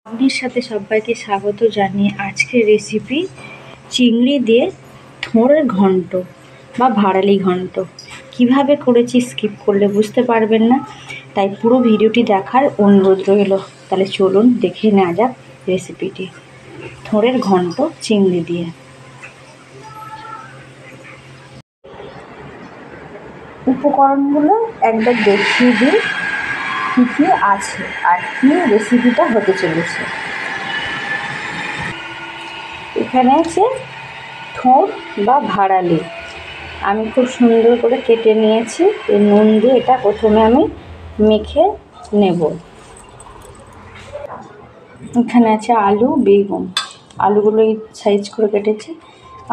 আপনার সাথে সবাইকে স্বাগত জানিয়ে আজকের রেসিপি চিংড়ি দিয়ে থোড়ের ঘন্ট বা ভাড়ালি ঘন্ট। কিভাবে করেছি স্কিপ করলে বুঝতে পারবেন না, তাই পুরো ভিডিওটি দেখার অনুরোধ রইল। তাহলে চলুন দেখে নেওয়া যাক রেসিপিটি। থোড়ের ঘন্ট চিংড়ি দিয়ে। উপকরণগুলো একবার দেখিয়ে দিই কী কী আছে আর কী রেসিপিটা হতে চলেছে। এখানে আছে থোড় বা ভাড়ালি, আমি খুব সুন্দর করে কেটে নিয়েছি। এই নুন দিয়ে এটা প্রথমে আমি মেখে নেব। এখানে আছে আলু, বেগুন। আলুগুলো এই সাইজ করে কেটেছি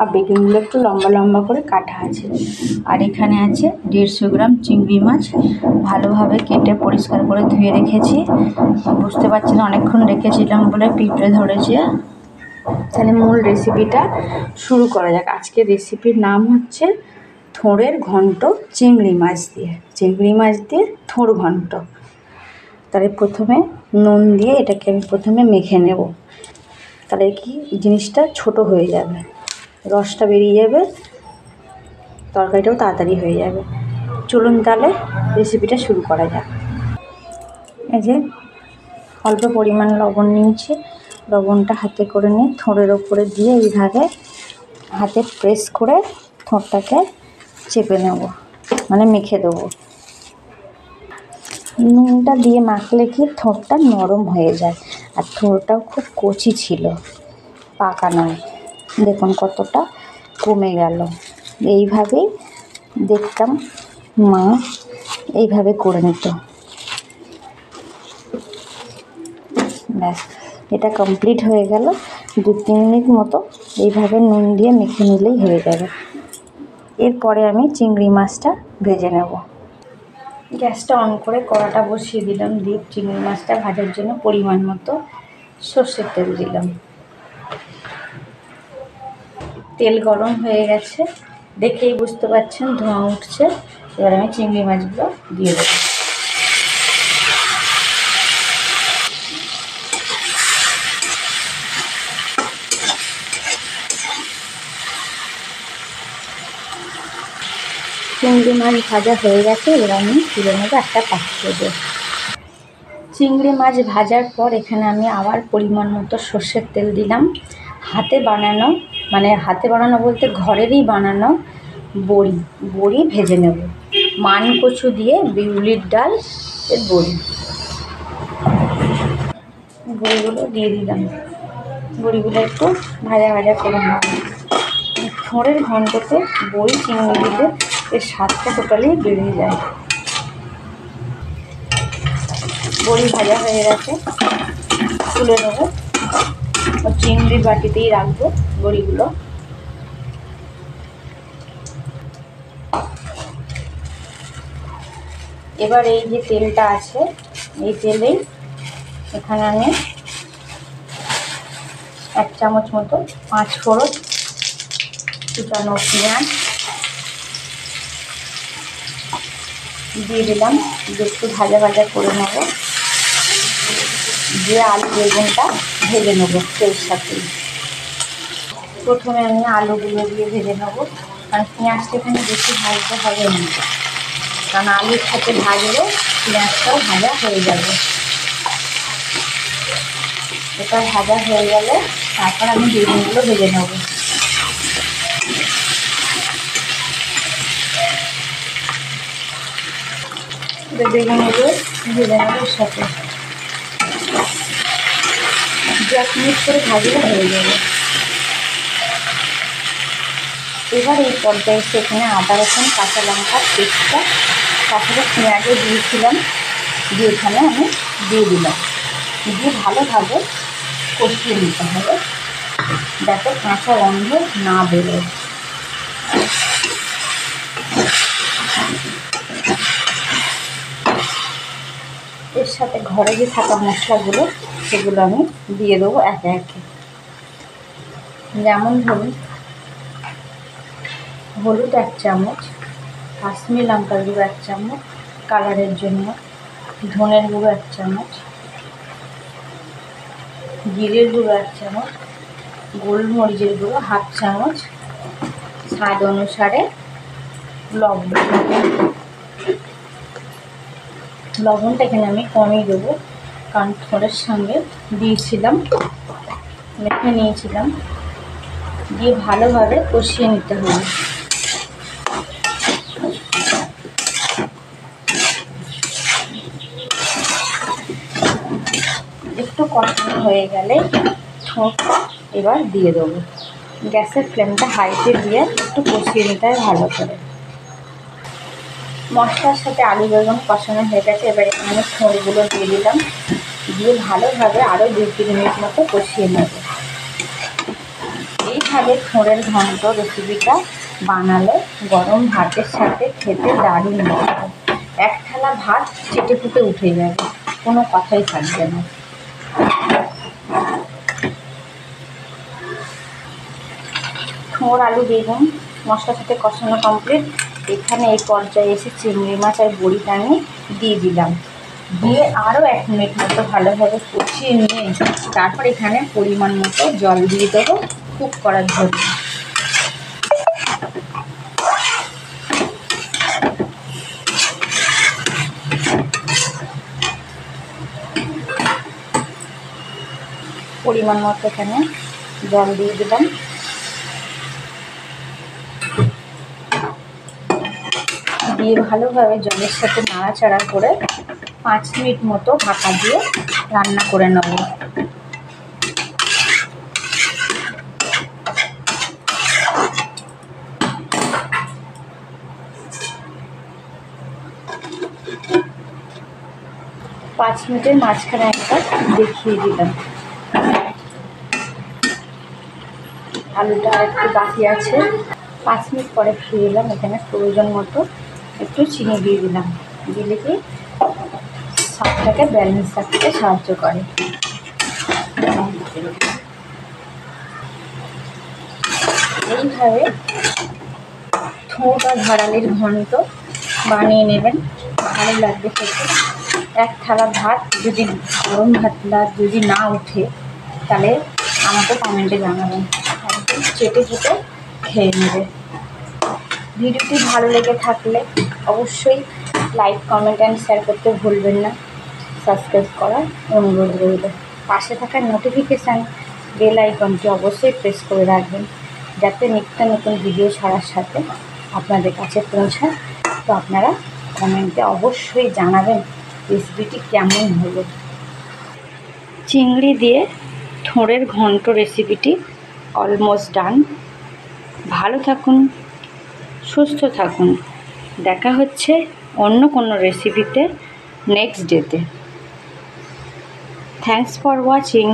আর বেগুনগুলো একটু লম্বা লম্বা করে কাটা আছে। আর এখানে আছে 150 গ্রাম চিংড়ি মাছ, ভালোভাবে কেটে পরিষ্কার করে ধুয়ে রেখেছি। বুঝতে পারছি না, অনেকক্ষণ রেখেছিলাম বলে পিঁপড়ে ধরেছে। তাহলে মূল রেসিপিটা শুরু করা যাক। আজকের রেসিপির নাম হচ্ছে থোড়ের ঘন্ট চিংড়ি মাছ দিয়ে। চিংড়ি মাছ দিয়ে থোড় ঘন্ট। তাহলে প্রথমে নুন দিয়ে এটাকে আমি প্রথমে মেখে নেব। তাহলে কি জিনিসটা ছোট হয়ে যাবে, রসটা বেরিয়ে যাবে, তরকারিটাও তাড়াতাড়ি হয়ে যাবে। চলুন তাহলে রেসিপিটা শুরু করা যাক। এই যে অল্প পরিমাণ লবণ নিয়েছি, লবণটা হাতে করে নিয়ে থোড়ের ওপরে দিয়ে এইভাবে হাতে প্রেস করে থোড়টাকে চেপে নেব, মানে মেখে দেবো। নুনটা দিয়ে মাখলে কি থোড়টা নরম হয়ে যায়। আর থোড়টাও খুব কচি ছিল, পাকা নয়। দেখুন কতটা কমে গেল। এইভাবেই দেখতাম মা এইভাবে করে নিত। ব্যাস, এটা কমপ্লিট হয়ে গেল। 2-3 মিনিট মতো এইভাবে নুন দিয়ে মেখে নিলেই হয়ে যাবে। এরপরে আমি চিংড়ি মাছটা ভেজে নেব। গ্যাসটা অন করে কড়াটা বসিয়ে দিলাম, দিয়ে চিংড়ি মাছটা ভাজার জন্য পরিমাণ মতো সর্ষের তেল দিলাম। তেল গরম হয়ে গেছে, দেখেই বুঝতে পারছেন ধোঁয়া উঠছে। এবার আমি চিংড়ি মাছগুলো দিয়ে দেবো। চিংড়ি মাছ ভাজা হয়ে গেছে, এবার আমি তুলে নেবো একটা পাত্রে। চিংড়ি মাছ ভাজার পর এখানে আমি আবার পরিমাণ মতো সর্ষের তেল দিলাম। হাতে বানানো, মানে হাতে বানানো বলতে ঘরেরই বানানো বড়ি ভেজে নেব। মান কচু দিয়ে বিউলির ডাল এর বড়িগুলো দিয়ে দিলাম। বড়িগুলো একটু ভাজা ভাজা করে নেব। থোড়ের ঘন্টতে বড়ি চিংড়ি দিলে এর স্বাদটা টোটালি বেরিয়ে যায়। বড়ি ভাজা হয়ে গেছে, তুলে নেবো। চিংড়ির বাটিতেই রাখবো বড়িগুলো। এবার এই যে তেলটা আছে, এই তেলেই এখানে আমি 1 চামচ মতো 5 ফোড়ন, কুচানো পেঁয়াজ দিয়ে দিলাম। একটু ভাজা ভাজা করে নেব, দিয়ে আলু বেগুনটা ভেজে নেব তেল সাথে। প্রথমে আমি আলুগুলো দিয়ে ভেজে নেব, কারণ পেঁয়াজটা এখানে বেশি ভাজতে হবে না, কারণ আলুর সাথে ভাজলে পেঁয়াজটাও ভাজা হয়ে যাবে। এটা ভাজা হয়ে গেলে তারপর আমি বেগুনগুলো ভেজে নেব। বেগুনগুলো ভেজে নেব এর সাথে। 1 মিনিট করে ভাজলে হয়ে যাবে। এবার এই পর্যায়ে সেখানে আদা রসুন কাঁচা লঙ্কার পেস্টটা তারপরে পেঁয়াজও দিয়েছিলাম, দিয়ে এখানে আমি দিয়ে দিলাম। দিয়ে ভালোভাবে কষিয়ে নিতে হবে, যাতে কাঁচা গন্ধ না বেরোয়। এর সাথে ঘরে যে থাকা মশলাগুলো সেগুলো আমি দিয়ে দেবো একে একে। যেমন ধরুন হলুদ 1 চামচ, কাশ্মীরি লঙ্কার গুঁড়ো 1 চামচ কালারের জন্য, ধনের গুঁড়ো 1 চামচ, জিরের গুঁড়ো 1 চামচ, গোলমরিচের গুঁড়ো 1/2 চামচ, স্বাদ অনুসারে লবণ। লবণটা এখানে আমি কমই দেবো, কারণ থোড়ের সঙ্গে দিয়েছিলাম, মেখে নিয়েছিলাম। দিয়ে ভালোভাবে কষিয়ে নিতে হবে। একটু কষানো হয়ে গেলে থোড়টা এবার দিয়ে দেবো। গ্যাসের ফ্লেমটা হাইতে দিয়ে একটু কষিয়ে নিতে হয় ভালো করে। মশলার সাথে আলু বেগুন কষানো হয়ে গেছে। এবার এখানে থোড়গুলো দিয়ে দিলাম, দিয়ে ভালোভাবে আরও 2-3 মিনিট মতো কষিয়ে নেব। এইভাবে থোড়ের ঘন্ট রেসিপিটা বানালে গরম ভাতের সাথে খেতে দারুণ লাগে। 1 থালা ভাত চেটে ফুটে উঠে যাবে, কোনো কথাই থাকবে না। থোড় আলু বেগুন মশলার সাথে কষানো কমপ্লিট। এখানে এই পর্যায়ে এসে চিংড়ি মাছ আর বড়িটা আমি দিয়ে দিলাম। দিয়ে আরও 1 মিনিট মতো ভালোভাবে কষিয়ে নিয়ে তারপর এখানে পরিমাণ মতো জল দিয়ে দেবো কুক করার জন্য। পরিমাণ মতো এখানে জল দিয়ে দিলাম। দিয়ে ভালোভাবে জলের সাথে নাড়াচাড়া করে 5 মিনিট মতো ঢাকা দিয়ে রান্না করে নেব। পাঁচ মিনিটের মাঝখানে একবার দেখিয়ে দিলাম। আলুটা একটু বাকি আছে, 5 মিনিট পরে ফিরে এলাম। এখানে প্রয়োজন মতো একটু চিনি দিয়ে দিলাম, দিলে কি স্বাদটাকে ব্যালেন্স রাখতে সাহায্য করে। এইভাবে থোড় আর ভাড়ালির ঘন্ট বানিয়ে নেবেন, ভালো লাগবে খেতে। 1 থালা ভাত যদি গরম ভাতটা যদি না ওঠে তাহলে আমাকে কমেন্টে জানাবেন, একদম চেটে চেটে খেয়ে নেবে। ভিডিওটি ভালো লেগে থাকলে অবশ্যই লাইক কমেন্ট অ্যান্ড শেয়ার করতে ভুলবেন না। সাবস্ক্রাইব করার অনুরোধ রইল। পাশে থাকা নোটিফিকেশান বেল আইকনটি অবশ্যই প্রেস করে রাখবেন, যাতে নিত্য নতুন ভিডিও ছাড়ার সাথে আপনাদের কাছে পৌঁছায়। তো আপনারা কমেন্টে অবশ্যই জানাবেন রেসিপিটি কেমন হলো। চিংড়ি দিয়ে থোড়ের ঘন্ট রেসিপিটি অলমোস্ট ডান। ভালো থাকুন, সুস্থ থাকুন। দেখা হচ্ছে অন্য কোনো রেসিপিতে নেক্সট ডেতে। Thanks for watching.